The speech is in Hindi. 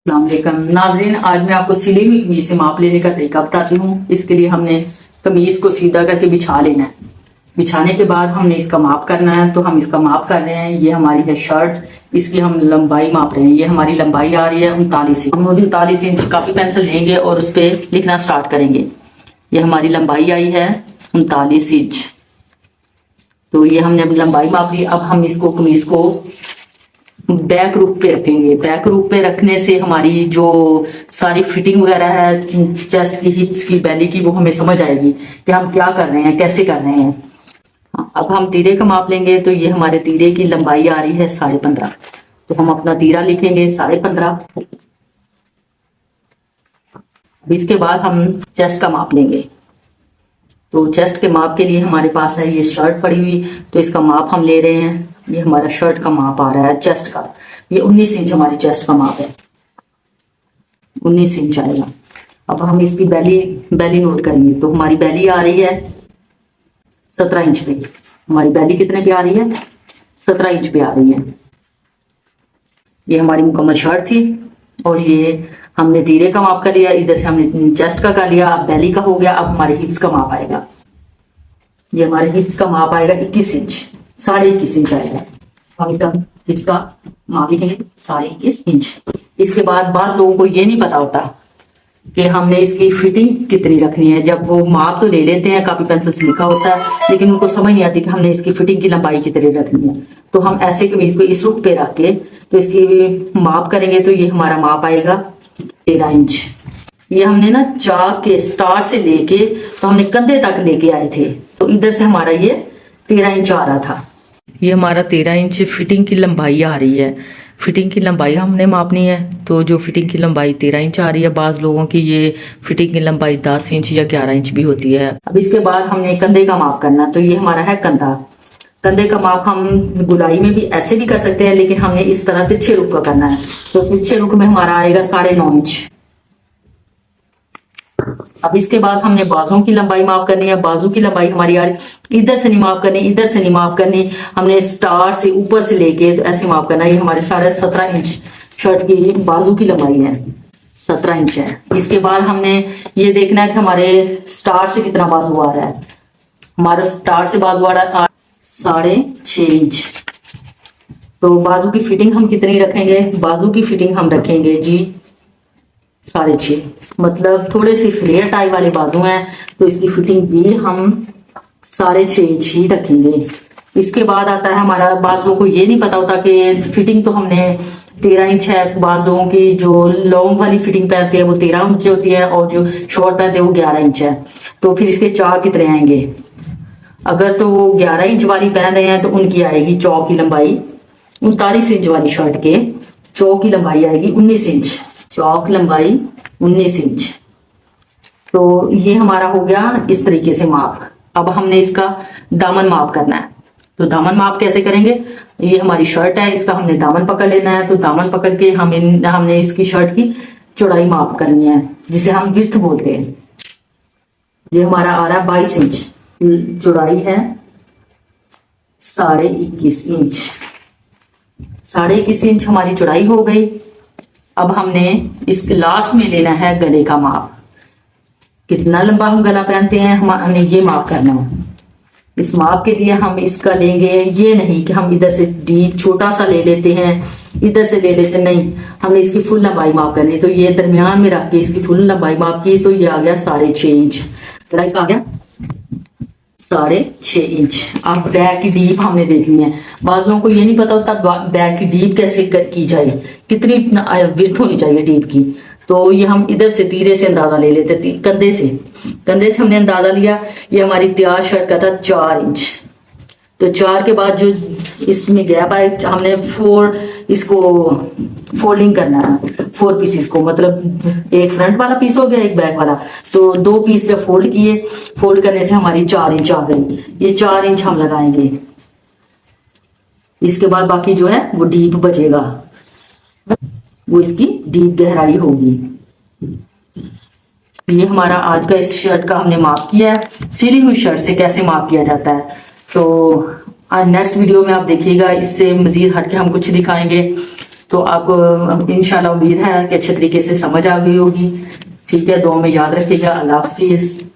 अस्सलामुअलैकुम नाजरीन, आज मैं आपको सिली हुई कमीज से माप लेने का तरीका बताती हूँ। इसके लिए हमने कमीज को सीधा करके बिछा लेना है। बिछाने के बाद हमने इसका माप करना है, तो हम इसका माप कर रहे हैं। ये हमारी है शर्ट, इसकी हम लंबाई माप रहे हैं। ये हमारी लंबाई आ रही है 39 इंच। हम 39 इंच कापी पेंसिल लेंगे और उस पर लिखना स्टार्ट करेंगे। ये हमारी लंबाई आई है 39 इंच। तो ये हमने अपनी लंबाई माप ली। अब हम इसको कमीज को बैक रूप पे रखेंगे। बैक रूप पे रखने से हमारी जो सारी फिटिंग वगैरह है चेस्ट की, हिप्स की, बेली की, वो हमें समझ आएगी कि हम क्या कर रहे हैं, कैसे कर रहे हैं। अब हम तीरे का माप लेंगे। तो ये हमारे तीरे की लंबाई आ रही है 15.5। तो हम अपना तीरा लिखेंगे 15.5। इसके बाद हम चेस्ट का माप लेंगे। तो चेस्ट के माप के लिए हमारे पास है ये शर्ट पड़ी हुई, तो इसका माप हम ले रहे हैं। ये हमारा शर्ट का माप आ रहा है चेस्ट का। ये 19 इंच हमारी चेस्ट का माप है, 19 इंच आएगा। अब हम इसकी बेली नोट करेंगे। तो हमारी बेली आ रही है 17 इंच पे। हमारी बेली कितने पे आ रही है? 17 इंच पे आ रही है। ये हमारी मुकम्मल शर्ट थी और ये हमने तीरे का माप कर लिया, इधर से हमने चेस्ट का कर लिया। अब बेली का हो गया। अब हमारे हिप्स का माप आएगा। ये हमारे हिप्स का माप आएगा 21 इंच, 21.5 इंच आएगा। हम इसका हिप्स का माप लिखेंगे 21.5 इंच। इसके बाद बाज लोगों को ये नहीं पता होता कि हमने इसकी फिटिंग कितनी रखनी है। जब वो माप तो ले लेते हैं, कापी पेंसिल से लिखा होता है, लेकिन उनको समझ नहीं आती कि हमने इसकी फिटिंग की लंबाई कितनी रखनी है। तो हम ऐसे कमीज को इस रुख पे रख के तो इसकी माप करेंगे। तो ये हमारा माप आएगा 13 इंच। ये हमने ना चाक के स्टार से लेके तो हमने कंधे तक लेके आए थे, तो इधर से हमारा ये 13 इंच आ रहा था। ये हमारा 13 इंच फिटिंग की लंबाई आ रही है। फिटिंग की लंबाई हमने मापनी है। तो जो फिटिंग की लंबाई 13 इंच आ रही है, बाज लोगों की ये फिटिंग की लंबाई 10 इंच या 11 इंच भी होती है। अब इसके बाद हमने कंधे का माप करना। तो ये हमारा है कंधा। कंधे का माप हम गुलाई में भी ऐसे भी कर सकते हैं, लेकिन हमने इस तरह तिरछे रुख का करना है। तो तिरछे रुख में हमारा आएगा 9.5 इंच। अब इसके बाद हमने बाजू की लंबाई माप करनी है। बाजू की लंबाई हमारी यार इधर से नहीं माप करनी, इधर से नहीं माप करनी, हमने स्टार से ऊपर से लेके तो ऐसे माप करना है। ये हमारे 17.5 इंच शर्ट की बाजू की लंबाई है, 17 इंच है। इसके बाद हमने ये देखना है कि हमारे स्टार से कितना बाजू आ रहा है। हमारा स्टार से बाजू आ रहा है 6.5 इंच। तो बाजू की फिटिंग हम कितनी रखेंगे? बाजू की फिटिंग हम रखेंगे जी 6.5। मतलब थोड़े से फ्लेयर टाई वाले बाजू हैं, तो इसकी फिटिंग भी हम 6.5 इंच ही रखेंगे। इसके बाद आता है हमारा, बाजुओं को ये नहीं पता होता कि फिटिंग तो हमने 13 इंच है। बाजुओं की जो लॉन्ग वाली फिटिंग पहनते हैं वो 13 इंच होती है, और जो शॉर्ट पहनते हैं वो 11 इंच है। तो फिर इसके चाक कितने आएंगे? अगर तो वो 11 इंच वाली पहन रहे हैं तो उनकी आएगी चौक की लंबाई 39 इंच वाली शर्ट के चौक की लंबाई आएगी 19 इंच। चौक लंबाई 19 इंच। तो ये हमारा हो गया इस तरीके से माप। अब हमने इसका दामन माप करना है। तो दामन माप कैसे करेंगे? ये हमारी शर्ट है, इसका हमने दामन पकड़ लेना है। तो दामन पकड़ के हमने इसकी शर्ट की चौड़ाई माप करनी है, जिसे हम विड्थ बोलते हैं। ये हमारा आ रहा है 22 इंच। चौड़ाई है 21.5 इंच। 21.5 इंच हमारी चौड़ाई हो गई। अब हमने इस लास्ट में लेना है गले का माप। कितना लंबा हम गला पहनते हैं, हमने ये माप करना है। इस माप के लिए हम इसका लेंगे, ये नहीं कि हम इधर से डीप छोटा सा ले लेते हैं, इधर से ले लेते नहीं, हमने इसकी फुल लंबाई माप करनी है। तो ये दरमियान में रख के इसकी फुल लंबाई माप की, तो ये आ गया 6.5 इंच। गला इसका आ गया 6.5 इंच। अब बैक की डीप हमने देखनी है। बाजू को ये नहीं पता होता बैक की डीप कैसे की जाए, कितनी विड्थ होनी चाहिए डीप की। तो ये हम इधर से तीरे से अंदाजा ले लेते, कंधे से हमने अंदाजा लिया। ये हमारी तैयार शर्ट का था 4 इंच। तो 4 के बाद जो इसमें गैप आए, हमने 4 इसको फोल्डिंग करना है, 4 पीसेस को। मतलब एक फ्रंट वाला पीस हो गया, एक बैक वाला। तो 2 पीस जब फोल्ड किए, फोल्ड करने से हमारी 4 इंच आ गई। ये 4 इंच हम लगाएंगे। इसके बाद बाकी जो है वो डीप बचेगा, वो इसकी डीप गहराई होगी। ये हमारा आज का इस शर्ट का हमने माप किया है। सिली हुई शर्ट से कैसे माप किया जाता है, तो नेक्स्ट वीडियो में आप देखिएगा। इससे मजीद हटके हम कुछ दिखाएंगे। तो आपको इंशाल्लाह उम्मीद है कि अच्छे तरीके से समझ आ गई होगी। ठीक है, दुआ में याद रखिएगा। अल्लाह हाफिज।